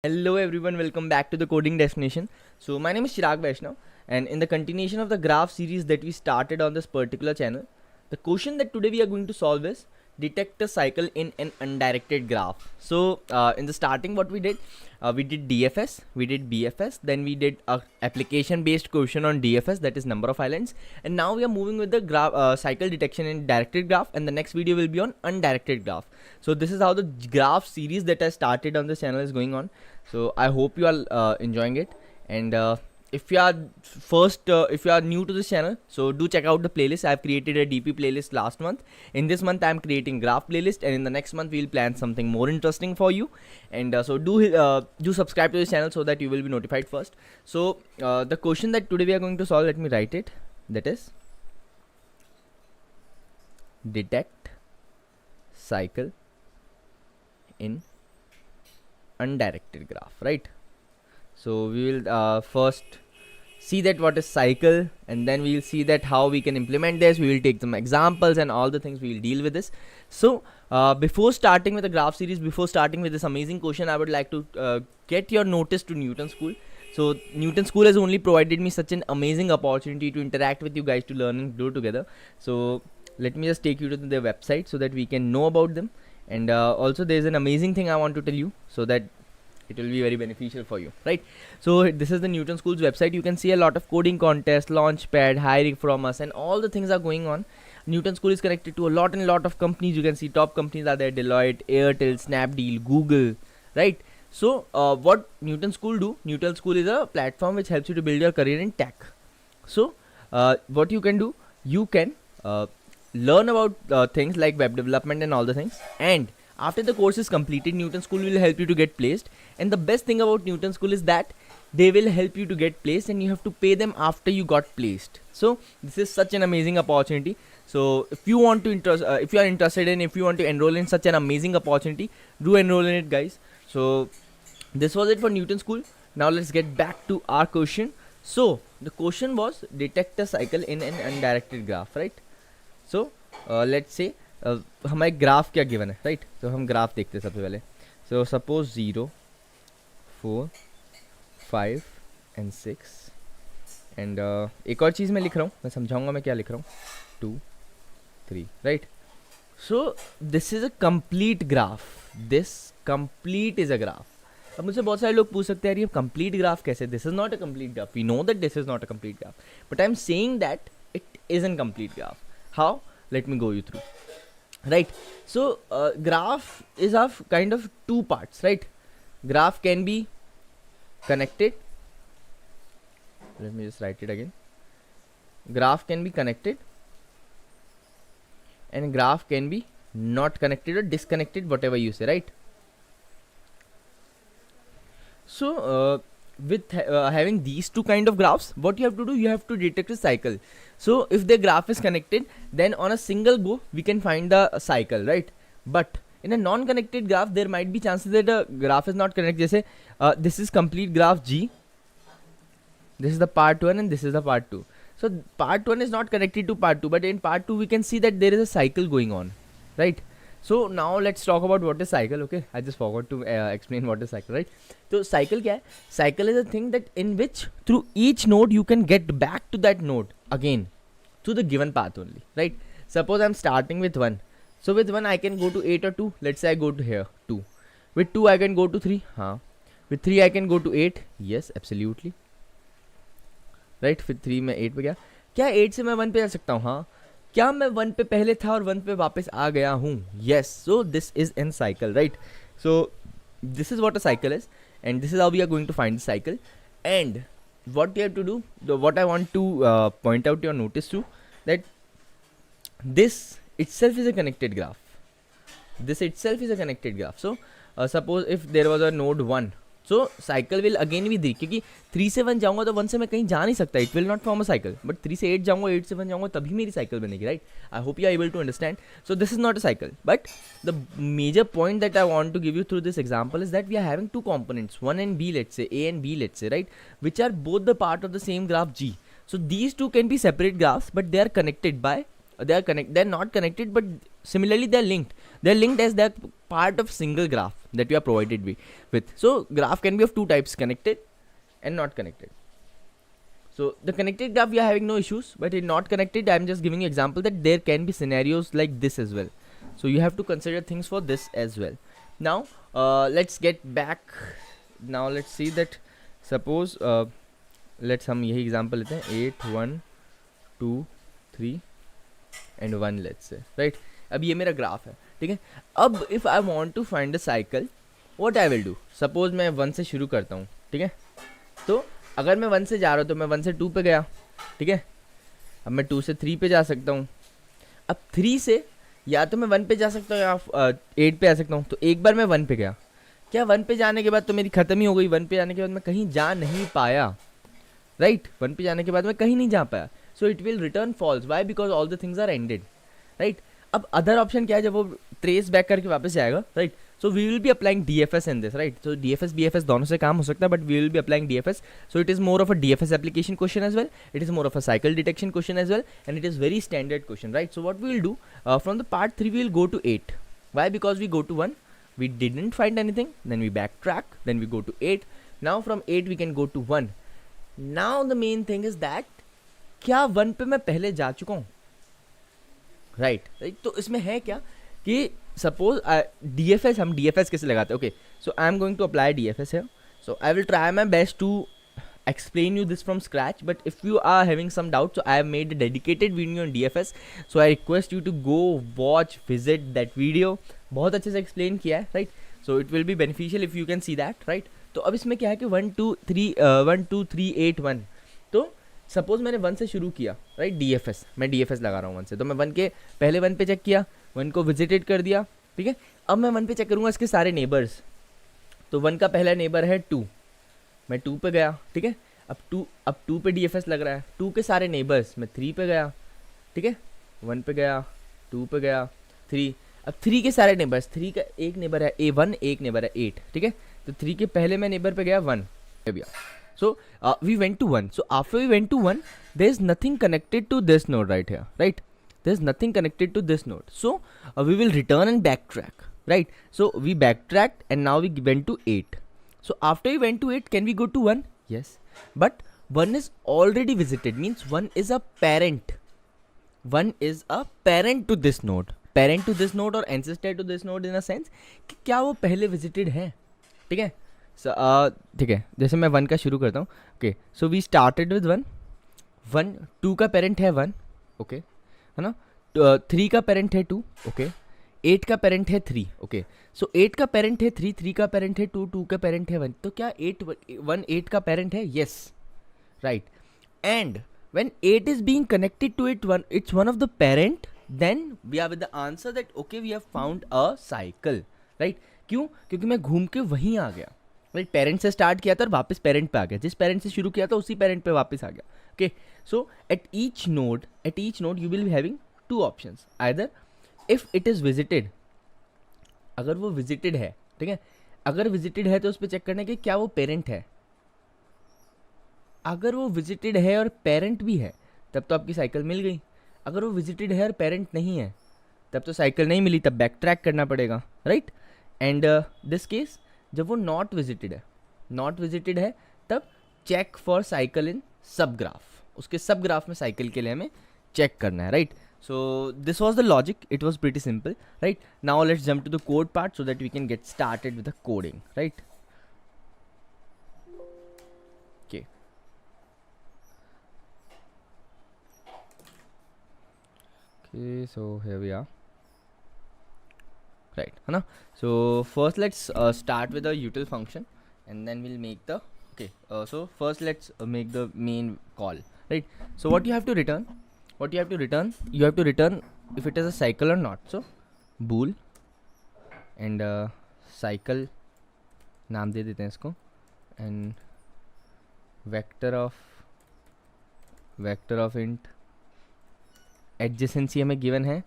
Hello everyone, welcome back to the Coding Destination. So my name is Chirag Vaishnav, and in the continuation of the graph series that we started on this particular channel, the question that today we are going to solve is detect a cycle in an undirected graph. So in the starting what we did DFS, we did BFS, then we did a application based question on DFS, that is number of islands, and now we are moving with the graph cycle detection in directed graph, and the next video will be on undirected graph. So this is how the graph series that I started on this channel is going on. So I hope you are enjoying it, and if you are if you are new to this channel, so do check out the playlist. I've created a DP playlist last month. In this month I'm creating graph playlist, and in the next month we'll plan something more interesting for you. And so do subscribe to this channel so that you will be notified first. So the question that today we are going to solve, let me write it, that is detect cycle in undirected graph, right? So we will first see that what is cycle, and then we will see that how we can implement this. We will take some examples and all the things we will deal with this. So before starting with the graph series, before starting with this amazing question, I would like to get your notice to Newton School. So Newton School has only provided me such an amazing opportunity to interact with you guys, to learn and grow together. So let me just take you to their website so that we can know about them. And also there's an amazing thing I want to tell you, so that it will be very beneficial for you, right? So this is the Newton School's website. You can see a lot of coding contests, launchpad, hiring from us, and all the things are going on. Newton School is connected to a lot of companies. You can see top companies are there: Deloitte, Airtel, Snapdeal, Google, right? So what Newton School do? Newton School is a platform which helps you to build your career in tech. So what you can do, you can learn about things like web development and all the things, and after the course is completed, Newton School will help you to get placed. And the best thing about Newton School is that they will help you to get placed, and you have to pay them after you got placed. So this is such an amazing opportunity. So if you want to if you are interested in, if you want to enroll in such an amazing opportunity, do enroll in it, guys. So this was it for Newton School. Now let's get back to our question. So the question was detect a cycle in an undirected graph, right? So let's say हमारे graph क्या given है, right? तो हम graph देखते हैं सबसे पहले. So suppose 0, 4, 5 and 6. And एक और चीज़ मैं लिख रहा हूँ, मैं समझाऊंगा मैं क्या लिख रहा हूँ. 2, 3, right? So this is a complete graph. This complete is a graph. अब मुझसे बहुत सारे लोग पूछ सकते हैं यार ये कंप्लीट ग्राफ कैसे? This is not a complete graph. We know that this is not a complete graph, but I am saying that it is an complete graph. How? Let me go you through. Right, so graph is of kind of two parts, right? Graph can be connected. Let me just write it again. Graph can be connected, and graph can be not connected or disconnected, whatever you say, right? So with having these two kind of graphs, what you have to do, you have to detect a cycle. So if the graph is connected, then on a single go we can find the cycle, right? But in a non-connected graph, there might be chances that a graph is not connected. Jैसे this is complete graph G, this is the part 1 and this is the part 2. So part 1 is not connected to part 2, but in part 2 we can see that there is a cycle going on, right? So now let's talk about what is cycle. Okay, I just forgot to explain what is cycle, right? So cycle क्या है? Cycle is a thing that in which through each node you can get back to that node again to the given path only, right? Suppose I'm starting with 1. So with 1 I can go to 8 or 2. Let's say I go to here 2. With 2 I can go to 3. हाँ. With 3 I can go to 8. Yes, absolutely. Right? With 3 मैं 8 पे गया. क्या 8 से मैं 1 पे जा सकता हूँ? हाँ. क्या मैं 1 पे पहले था और 1 पे वापस आ गया हूँ? Yes. So this is in cycle, right? So this is what a cycle is, and this is how we are going to find the cycle. And what you have to do, what I want to point out your notice to, that this itself is a connected graph. This itself is a connected graph. So suppose if there was a node 1, so cycle will again be 3, क्योंकि 3 से 1 जाऊँगा तो 1 से मैं कहीं जा नहीं सकता. It will not form a cycle. But 3 से 8 जाऊँगा, 8 से 1 जाऊँगा, तभी मेरी cycle बनेगी, right? I hope you are able to understand. So this is not a cycle. But the major point that I want to give you through this example is that we are having two components, 1 and B, let's say, A and B, let's say, right? Which are both the part of the same graph G. So these two can be separate graphs, but they are connected by they're not connected, but similarly they're linked as they're part of single graph that you are provided with. So graph can be of two types, connected and not connected. So the connected graph we are having no issues, but in not connected I'm just giving you example that there can be scenarios like this as well. So you have to consider things for this as well. Now let's get back. Now let's see that suppose let's हम यही example लेते हैं 8 1 2 3 and 1 let's say, right? अब ये मेरा graph है, ठीक है. अब if I want to find a cycle, what I will do, suppose मैं 1 से शुरू करता हूँ, ठीक है. तो अगर मैं 1 से जा रहा हूँ तो मैं 1 से 2 पे गया, ठीक है. अब मैं 2 से 3 पे जा सकता हूँ. अब 3 से या तो मैं 1 पे जा सकता हूँ या 8 पे आ सकता हूँ. तो एक बार मैं 1 पे गया, क्या 1 पे जाने के बाद तो मेरी ख़त्म ही हो गई. 1 पे जाने के बाद मैं कहीं जा नहीं पाया, राइट. 1 पे जाने के बाद मैं कहीं नहीं जा पाया. So it will return false. Why? Because all the things are ended, right. अब अदर ऑप्शन क्या है, जब वो ट्रेस बैक करके वापस जाएगा, right. So we will be applying DFS in this, right. So DFS BFS दोनों से काम हो सकता है, but we will be applying DFS. So it is more of a DFS application question as well. It is more of a cycle detection question as well, and it is very standard question, right. So what we will do from the part 3 we will go to 8. Why? Because we go to 1, we didn't find anything, then we backtrack, then we go to 8. Now from 8 we can go to 1. Now the main thing is that क्या 1 पे मैं पहले जा चुका हूँ, right. तो इसमें है क्या कि सपोज DFS, हम DFS कैसे लगाते हैं. Okay, so I am going to apply DFS here. So I will try my best to explain you this from scratch, but if you are having some doubt, so I have made a dedicated video on DFS, so I request you to go watch, visit that video. बहुत अच्छे से explain किया है, right? So it will be beneficial if you can see that, right? तो अब इसमें क्या है कि 1 2 3 8 1. तो सपोज मैंने 1 से शुरू किया, राइट. DFS, मैं DFS लगा रहा हूँ 1 से. तो मैं 1 के पहले 1 पे चेक किया, 1 को विजिटेड कर दिया, ठीक है. अब मैं 1 पे चेक करूँगा इसके सारे नेबर्स. तो 1 का पहला नेबर है 2, मैं 2 पे गया, ठीक है. अब 2 पे DFS लग रहा है. 2 के सारे नेबर्स, मैं 3 पे गया, ठीक है. 1 पे गया, 2 पे गया, 3. अब 3 के सारे नेबर्स, 3 का एक नेबर है A1, एक नेबर है 8, ठीक है. तो 3 के पहले मैं नेबर पे गया 1. So we went to 1. So after we went to 1, there is nothing connected to this node right here, right? There is nothing connected to this node. So we will return and backtrack, right? So we backtracked and now we went to 8. So after we went to 8, can we go to 1? Yes. But 1 is already visited, means 1 is a parent. 1 is a parent to this node. Parent to this node or ancestor to this node in a sense कि क्या वो पहले visited है, ठीक है. ठीक है, जैसे मैं 1 का शुरू करता हूँ. Okay, so we started with 1. 2 का पेरेंट है 1, ओके, है ना. 3 का पेरेंट है 2, ओके. 8 का पेरेंट है 3, ओके. सो 8 का पेरेंट है 3, 3 का पेरेंट है 2, 2 का पेरेंट है 1. तो क्या 8 का पेरेंट है? Yes, right. And when 8 is being connected to its one of the parent, then we are with the answer that okay we have found a cycle, right. क्यों? क्योंकि मैं घूम के वहीं आ गया, राइट. पेरेंट से स्टार्ट किया था और वापस पेरेंट पे आ गया. जिस पेरेंट से शुरू किया था उसी पेरेंट पे वापस आ गया. Okay, so at each node you will be having 2 options. Either if it is visited, अगर वो विजिटेड है, ठीक है. अगर विजिटेड है तो उस पर चेक करना है कि क्या वो पेरेंट है. अगर वो विजिटेड है और पेरेंट भी है तब तो आपकी साइकिल मिल गई. अगर वो विजिटेड है और पेरेंट नहीं है तब तो साइकिल नहीं मिली, तब बैक ट्रैक करना पड़ेगा, राइट. एंड दिस केस जब वो नॉट विजिटेड है तब चेक फॉर साइकिल इन सब ग्राफ. उसके सब ग्राफ में साइकिल के लिए हमें चेक करना है, right. So this was the logic. It was pretty simple, right. Now let's jump to the code part so that we can get started with the coding, right. Okay, so here we are, right, है ना. So first let's start with the util function and then we'll make the so first let's make the main call, right. So what you have to return, you have to return if it is a cycle or not. So bool and cycle नाम दे देते हैं इसको, and vector of int adjacency हमें given है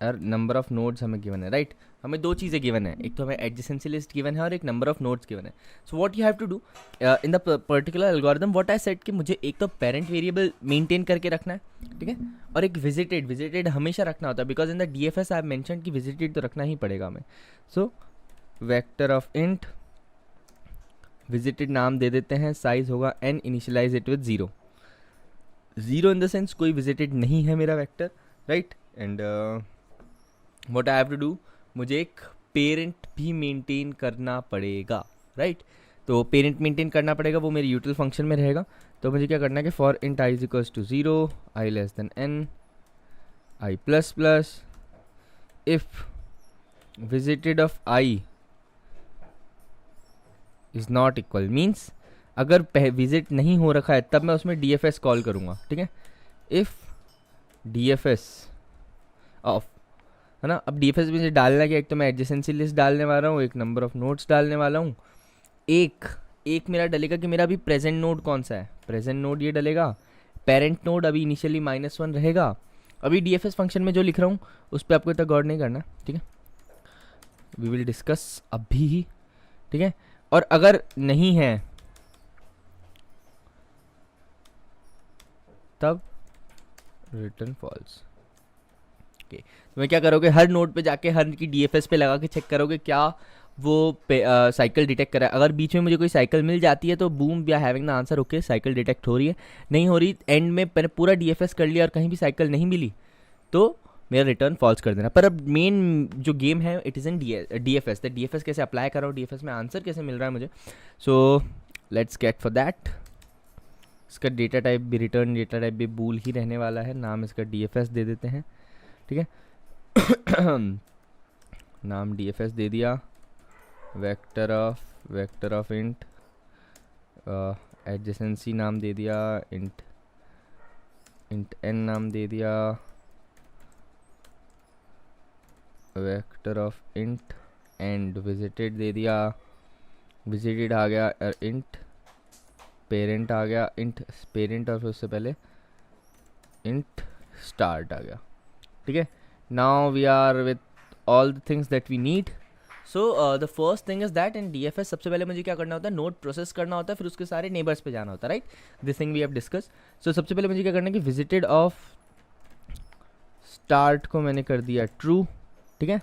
और number of nodes हमें given है, राइट. हमें दो चीज़ें गिवन है, एक तो हमें एडजेसेंसी लिस्ट गिवन है और एक नंबर ऑफ नोड्स गिवन है. So what you have to do in the particular algorithm, what I said कि मुझे एक तो पेरेंट वेरिएबल मेंटेन करके रखना है, ठीक है, और एक विजिटेड हमेशा रखना होता है, because in the DFS I have mention कि विजिटेड तो रखना ही पड़ेगा हमें. So vector of int visited नाम दे देते हैं, साइज होगा n, initialize it with 0 in the sense कोई विजिटेड नहीं है मेरा vector, right. And what I have to do, मुझे एक पेरेंट भी मेंटेन करना पड़ेगा, राइट. तो पेरेंट मेंटेन करना पड़ेगा, वो मेरे यूटिल फंक्शन में रहेगा. तो मुझे क्या करना है कि for int i is equals to 0, i less than n, i plus plus, if visited of i is not equal, means अगर विजिट नहीं हो रखा है तब मैं उसमें DFS कॉल करूँगा, ठीक है. इफ DFS ऑफ, है ना. अब DFS में मुझे डालना क्या, एक तो मैं एडजेसेंसी लिस्ट डालने वाला हूँ, एक नंबर ऑफ नोड्स डालने वाला हूँ. एक मेरा डलेगा कि मेरा अभी प्रेजेंट नोड कौन सा है, प्रेजेंट नोड ये डलेगा. पेरेंट नोड अभी इनिशियली -1 रहेगा. अभी DFS फंक्शन में जो लिख रहा हूँ उस पर आपको इतना गौर नहीं करना, ठीक है, वी विल डिस्कस अभी ही, ठीक है. और अगर नहीं है तब रिटर्न फॉल्स. ओके, तो मैं क्या करोगे, हर नोड पे जाके हर की DFS पे लगा के चेक करोगे क्या वो साइकिल डिटेक्ट करा है. अगर बीच में मुझे कोई साइकिल मिल जाती है तो boom, we are having the answer, okay cycle detect हो रही है. नहीं हो रही, एंड में मैंने पूरा DFS कर लिया और कहीं भी साइकिल नहीं मिली तो मेरा रिटर्न फॉल्स कर देना. पर अब मेन जो गेम है it is in DFS. The DFS कैसे अप्लाई कर रहा हूँ, DFS में आंसर कैसे मिल रहा है मुझे. So let's get for that. इसका डेटा टाइप भी, रिटर्न डेटा टाइप भी बूल ही रहने वाला है. नाम इसका DFS दे देते हैं, ठीक है. नाम DFS दे दिया. वेक्टर ऑफ इंट एडजेसेंसी नाम दे दिया, इंट n नाम दे दिया. Vector of int and visited दे दिया. विजिटेड आ गया इंट, पेरेंट आ गया इंट पेरेंट, और फिर उससे पहले इंट स्टार्ट आ गया, ठीक है. Now we are with all the things that we need. So the first thing is that in DFS सबसे पहले मुझे क्या करना होता है, नोड प्रोसेस करना होता है, फिर उसके सारे नेबर्स पे जाना होता है, right. This thing we have discuss. So सबसे पहले मुझे क्या करना है कि विजिटेड ऑफ स्टार्ट को मैंने कर दिया ट्रू, ठीक है.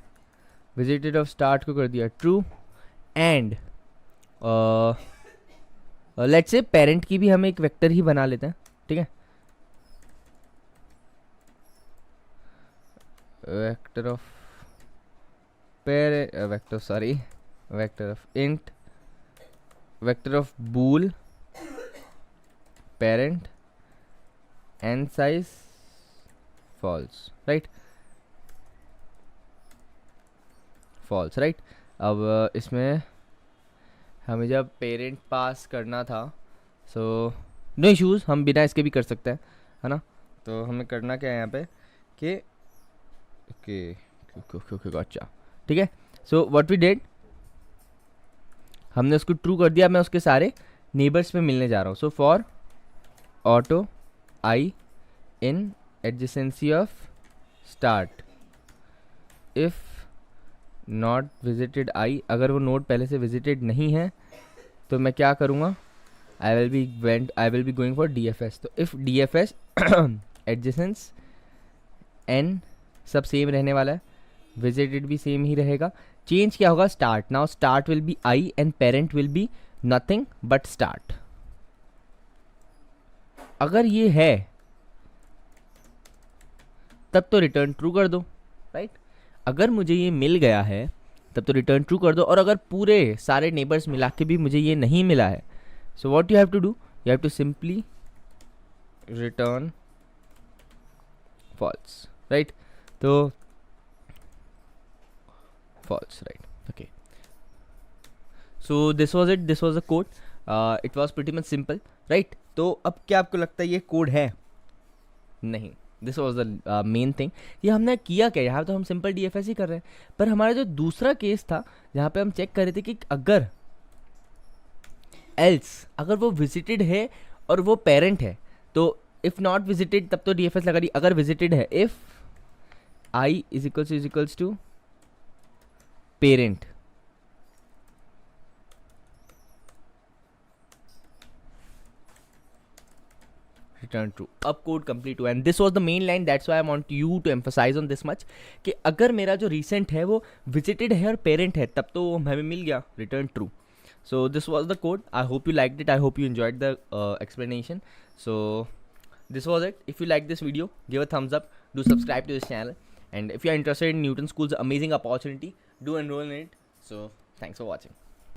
विजिटेड ऑफ स्टार्ट को कर दिया true. And let's say parent की भी हम एक वेक्टर ही बना लेते हैं, ठीक है. Vector of vector of int, vector of bool parent and size false, right. False, right. अब इसमें हमें जब पेरेंट पास करना था, सो नो इश्यूज़, हम बिना इसके भी कर सकते हैं, है ना. तो हमें करना क्या है यहाँ पे कि अच्छा, ठीक है. सो व्हाट वी डिड, हमने उसको ट्रू कर दिया. मैं उसके सारे नेबर्स पे मिलने जा रहा हूँ. So for auto I in adjacency of start, if not visited I, अगर वो नोड पहले से विजिटेड नहीं है तो मैं क्या करूँगा, I will be going for DFS. तो इफ़ DFS एडजेसेंस n सब सेम रहने वाला है, विजिटेड भी सेम ही रहेगा. चेंज क्या होगा, start. Now start will be i and parent will be nothing but start. अगर ये है तब तो रिटर्न ट्रू कर दो, राइट. अगर मुझे ये मिल गया है तब तो रिटर्न ट्रू कर दो. और अगर पूरे सारे नेबर्स मिला के भी मुझे ये नहीं मिला है, so what you have to do, you have to simply return false, right. तो false, right. Okay, so this was it, this was the code. It was pretty much simple, right. तो अब क्या आपको लगता है ये कोड है? नहीं, this was the main thing. ये हमने किया क्या, यहाँ तो हम सिंपल DFS ही कर रहे हैं. पर हमारा जो दूसरा केस था जहाँ पे हम चेक कर रहे थे कि अगर अगर वो विजिटेड है और वो पेरेंट है तो इफ़ नॉट विजिटेड तब तो DFS लगा दी. अगर विजिटेड है, if i is equals to parent. Return true. अब कोड कंप्लीट हुआ, and this was the main line, that's why I want you to emphasize on this much कि अगर मेरा जो रिसेंट है वो विजिटेड है और पेरेंट है तब तो हमें मिल गया return true. So this was the code. I hope you liked it. I hope you enjoyed the explanation. So this was it. If you like this video, give a thumbs up. Do subscribe to this channel. And if you are interested in Newton School's amazing opportunity, do enroll in it. So thanks for watching.